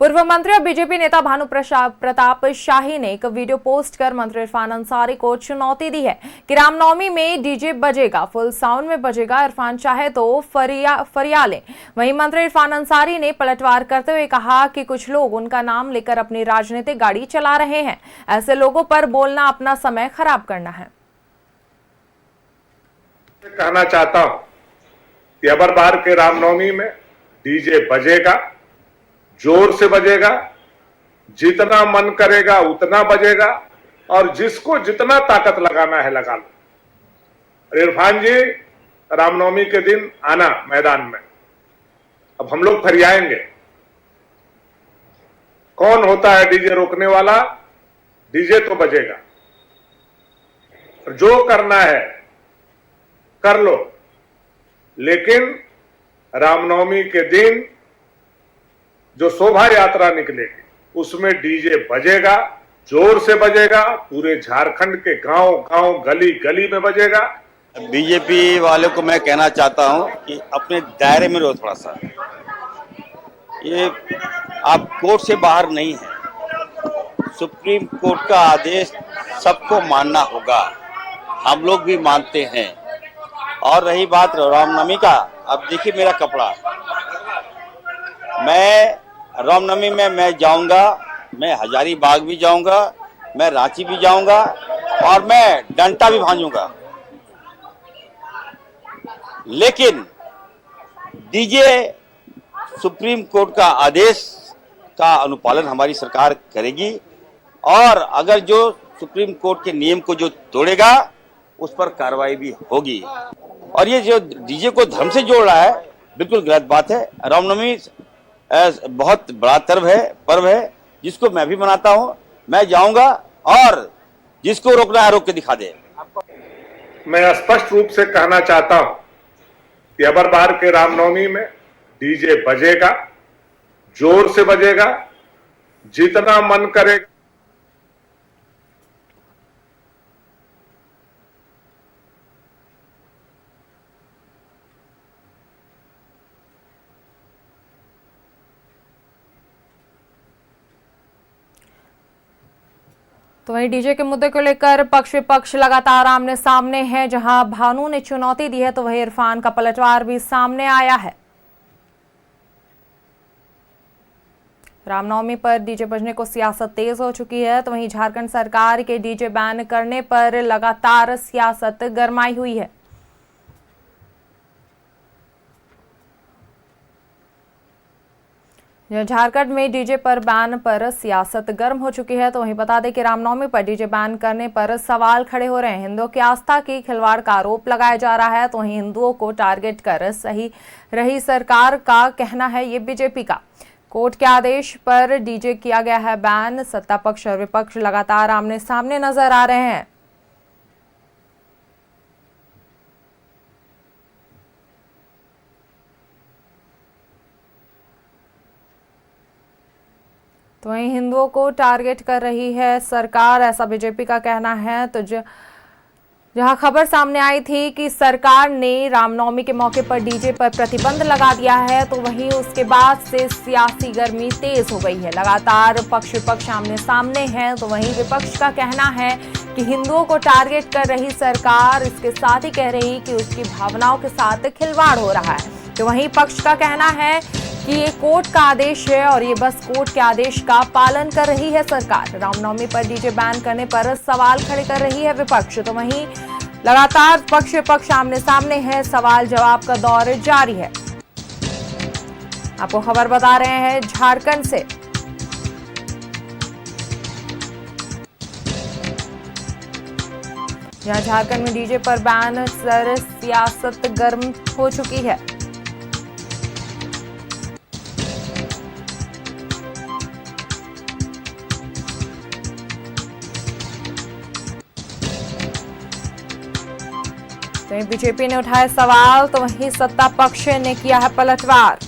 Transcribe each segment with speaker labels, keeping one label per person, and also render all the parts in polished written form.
Speaker 1: पूर्व मंत्री और बीजेपी नेता भानु प्रताप शाही ने एक वीडियो पोस्ट कर मंत्री इरफान अंसारी को चुनौती दी है कि रामनवमी में डीजे बजेगा, फुल साउंड में बजेगा, इरफान चाहे तो फरिया लें। वहीं मंत्री इरफान अंसारी ने पलटवार करते हुए कहा कि कुछ लोग उनका नाम लेकर अपनी राजनीतिक गाड़ी चला रहे हैं, ऐसे लोगों पर बोलना अपना समय खराब करना है।
Speaker 2: कहना चाहता हूं कि अबर बार के रामनवमी में डीजे बजेगा, जोर से बजेगा, जितना मन करेगा उतना बजेगा और जिसको जितना ताकत लगाना है लगा लो। इरफान जी, रामनवमी के दिन आना मैदान में, अब हम लोग फरियाएंगे। कौन होता है डीजे रोकने वाला? डीजे तो बजेगा, जो करना है कर लो, लेकिन रामनवमी के दिन जो शोभा यात्रा निकलेगी उसमें डीजे बजेगा, जोर से बजेगा, पूरे झारखंड के गांव-गांव, गली-गली में बजेगा।
Speaker 3: बीजेपी वालों को मैं कहना चाहता हूं कि अपने दायरे में रहो थोड़ा सा। ये आप कोर्ट से बाहर नहीं है। सुप्रीम कोर्ट का आदेश सबको मानना होगा, हम लोग भी मानते हैं। और रही बात रामनवमी का, अब देखिए मेरा कपड़ा, मैं रामनवमी में मैं जाऊंगा, मैं हजारीबाग भी जाऊंगा, मैं रांची भी जाऊंगा और मैं डंटा भी भांजूंगा, लेकिन डीजे सुप्रीम कोर्ट का आदेश का अनुपालन हमारी सरकार करेगी और अगर जो सुप्रीम कोर्ट के नियम को जो तोड़ेगा उस पर कार्रवाई भी होगी। और ये जो डीजे को धर्म से जोड़ रहा है, बिल्कुल गलत बात है। रामनवमी बहुत बड़ा पर्व है जिसको मैं भी मनाता हूं। मैं जाऊंगा और जिसको रोकना है रोक के दिखा दे।
Speaker 2: मैं स्पष्ट रूप से कहना चाहता हूं कि अबर बार के रामनवमी में डीजे बजेगा, जोर से बजेगा, जितना मन करेगा।
Speaker 1: तो वहीं डीजे के मुद्दे को लेकर पक्ष विपक्ष लगातार आमने सामने है। जहां भानु ने चुनौती दी है तो वहीं इरफान का पलटवार भी सामने आया है। रामनवमी पर डीजे बजने को सियासत तेज हो चुकी है, तो वहीं झारखंड सरकार के डीजे बैन करने पर लगातार सियासत गरमाई हुई है। झारखंड में डीजे पर बैन पर सियासत गर्म हो चुकी है, तो वहीं बता दें कि रामनवमी पर डीजे बैन करने पर सवाल खड़े हो रहे हैं। हिंदुओं की आस्था की खिलवाड़ का आरोप लगाया जा रहा है, तो वहीं हिंदुओं को टारगेट कर सही रही सरकार का कहना है ये बीजेपी का। कोर्ट के आदेश पर डीजे किया गया है बैन। सत्ता पक्ष और विपक्ष लगातार आमने सामने नजर आ रहे हैं। तो वहीं हिंदुओं को टारगेट कर रही है सरकार, ऐसा बीजेपी का कहना है। तो जहां खबर सामने आई थी कि सरकार ने रामनवमी के मौके पर डीजे पर प्रतिबंध लगा दिया है, तो वहीं उसके बाद से सियासी गर्मी तेज हो गई है। लगातार पक्ष विपक्ष आमने सामने हैं, तो वहीं विपक्ष का कहना है कि हिंदुओं को टारगेट कर रही सरकार इसके साथ ही कह रही कि उसकी भावनाओं के साथ खिलवाड़ हो रहा है। तो वहीं पक्ष का कहना है कि ये कोर्ट का आदेश है और ये बस कोर्ट के आदेश का पालन कर रही है सरकार। रामनवमी पर डीजे बैन करने पर सवाल खड़े कर रही है विपक्ष। तो वहीं लगातार पक्ष विपक्ष आमने सामने है, सवाल जवाब का दौर जारी है। आपको खबर बता रहे हैं झारखंड से। जहां झारखंड में डीजे पर बैन पर सियासत गर्म हो चुकी है। तो बीजेपी ने उठाए सवाल, तो वहीं सत्ता पक्ष ने किया है पलटवार।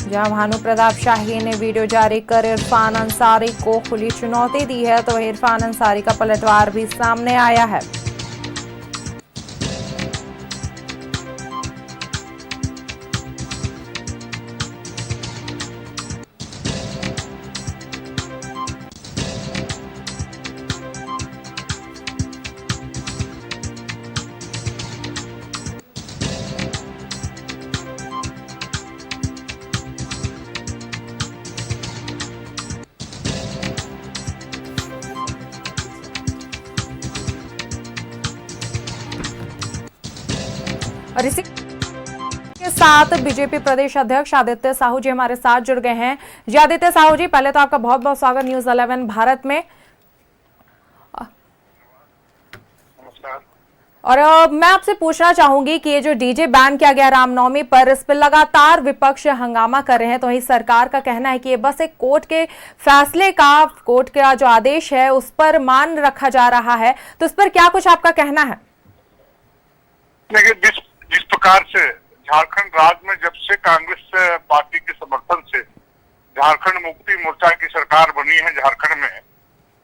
Speaker 1: जहां भानु प्रताप शाही ने वीडियो जारी कर इरफान अंसारी को खुली चुनौती दी है, तो वहीं इरफान अंसारी का पलटवार भी सामने आया है। और इसी के साथ बीजेपी प्रदेश अध्यक्ष आदित्य साहू जी हमारे साथ जुड़ गए हैं। जी आदित्य साहू जी, पहले तो आपका बहुत बहुत स्वागत न्यूज़ 11 भारत में। और मैं आपसे पूछना चाहूंगी कि ये जो डीजे बैन किया गया रामनवमी पर, इस पर लगातार विपक्ष हंगामा कर रहे हैं, तो वही सरकार का कहना है कि ये बस एक कोर्ट के फैसले का, कोर्ट का जो आदेश है उस पर मान रखा जा रहा है, तो इस पर क्या कुछ आपका कहना है?
Speaker 4: देखिए, जिस प्रकार से झारखंड राज्य में जब से कांग्रेस पार्टी के समर्थन से झारखंड मुक्ति मोर्चा की सरकार बनी है झारखंड में,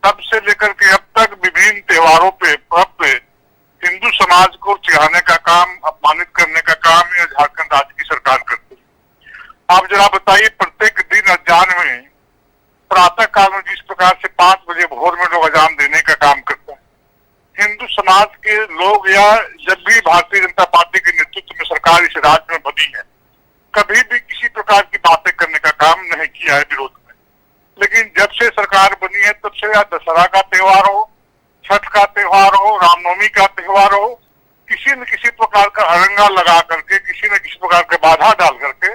Speaker 4: तब से लेकर के अब तक विभिन्न त्योहारों पे, पर्व पे हिंदू समाज को चिढ़ाने का काम, अपमानित करने का काम यह झारखंड राज्य की सरकार करती है। आप जरा बताइए, प्रत्येक दिन अजान में, प्रातः काल में जिस प्रकार से 5 बजे भोर में लोग अजान देने का काम करते हैं, हिंदू समाज के लोग या जब भी भारतीय जनता पार्टी के नेतृत्व में सरकार इस राज्य में बनी है, कभी भी किसी प्रकार की बातें करने का काम नहीं किया है विरोध में। लेकिन जब से सरकार बनी है तब से दशहरा का त्योहार हो, छठ का त्योहार हो, रामनवमी का त्योहार हो, किसी न किसी प्रकार का अरंगा लगा करके, किसी न किसी प्रकार के बाधा डाल करके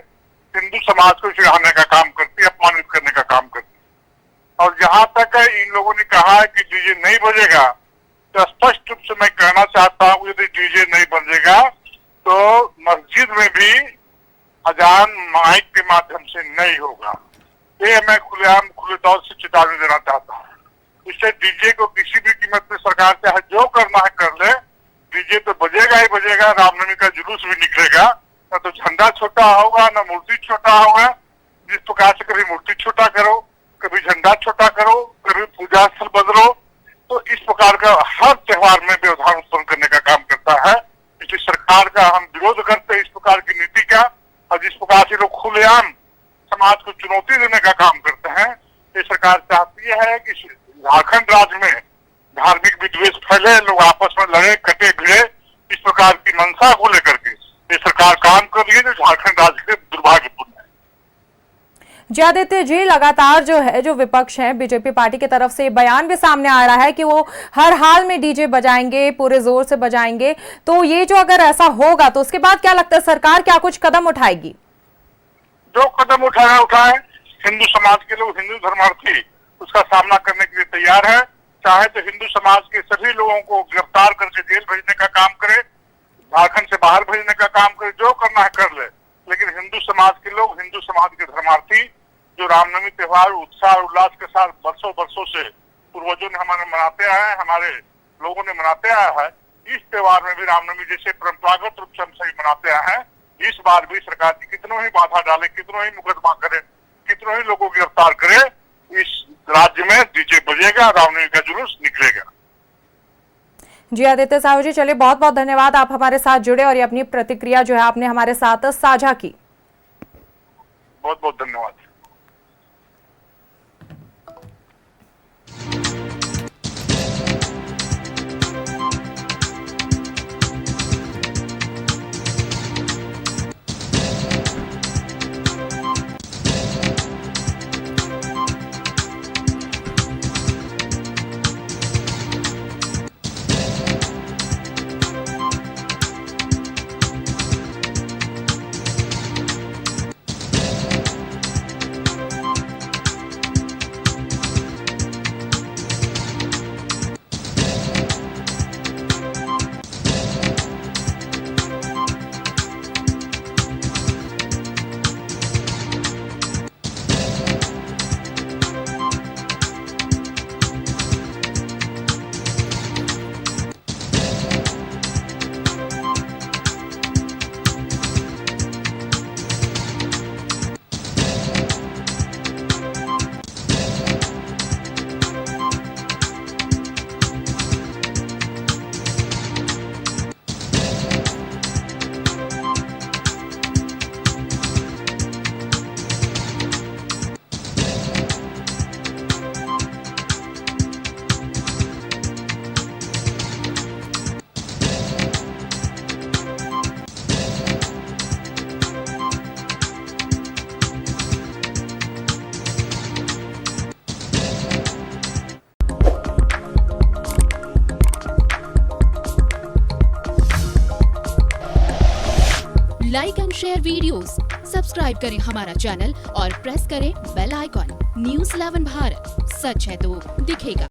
Speaker 4: हिंदू समाज को चिढ़ाने का काम करती है, अपमानित करने का काम करती है। और जहां तक इन लोगों ने कहा है कि डीजे नहीं बजेगा, तो स्पष्ट रूप से मैं कहना चाहता हूँ, यदि डीजे नहीं बजेगा तो मस्जिद में भी अजान माइक के माध्यम से नहीं होगा। ये मैं खुलेआम खुले तौर से चेतावनी देना चाहता हूँ। इससे डीजे को किसी भी कीमत पे सरकार चाहे जो करना है कर ले, डीजे तो बजेगा ही बजेगा, रामनवमी का जुलूस भी निकलेगा, न तो झंडा छोटा होगा न मूर्ति छोटा होगा। जिस प्रकार से कभी मूर्ति छोटा करो, कभी झंडा छोटा करो, कभी पूजा स्थल बदलो, तो इस प्रकार का हर त्योहार में व्यवधान उत्पन्न करने का काम करता है। इसलिए सरकार का हम विरोध करते हैं इस प्रकार की नीति का, और जिस प्रकार से लोग खुलेआम समाज को चुनौती देने का काम करते हैं, ये सरकार चाहती है कि झारखंड राज्य में धार्मिक विद्वेष फैले, लोग आपस में लड़े कटे भिड़े, इस प्रकार की मंशा को लेकर के ये सरकार काम कर रही है, जो झारखंड राज्य के दुर्भाग्यपूर्ण है।
Speaker 1: जी आदित्य जी, लगातार जो है, जो विपक्ष है बीजेपी पार्टी की तरफ से बयान भी सामने आ रहा है कि वो हर हाल में डीजे बजाएंगे, पूरे जोर से बजाएंगे, तो ये जो अगर ऐसा होगा तो उसके बाद क्या लगता है सरकार क्या कुछ कदम उठाएगी?
Speaker 4: जो कदम उठाए, हिंदू समाज के लोग, हिंदू धर्मार्थी उसका सामना करने के लिए तैयार है। चाहे तो हिंदू समाज के सभी लोगों को गिरफ्तार करके जेल भेजने का काम करे, झारखंड से बाहर भेजने का काम करे, जो करना है कर ले। लेकिन हिंदू समाज के लोग, हिंदू समाज के धर्मार्थी जो रामनवमी त्योहार उत्साह और उल्लास के साथ वर्षों से पूर्वजों ने हमारे मनाते आए हैं, हमारे लोगों ने मनाते आया है, इस त्योहार में भी रामनवमी जैसे परंपरागत रूप से हम सभी मनाते आए हैं। इस बार भी सरकार की कितनों ही बाधा डाले, कितनों ही मुकदमा करे, कितनों ही लोगों को गिरफ्तार करे, इस राज्य में डीजे बजेगा, रामनवमी का जुलूस निकलेगा।
Speaker 1: जी आदित्य साहू जी, चलिए बहुत बहुत धन्यवाद, आप हमारे साथ जुड़े और ये अपनी प्रतिक्रिया जो है आपने हमारे साथ साझा की।
Speaker 4: बहुत बहुत धन्यवाद।
Speaker 5: Like and share videos, subscribe करें हमारा चैनल और प्रेस करें बेल आइकॉन। News 11 भारत, सच है तो दिखेगा।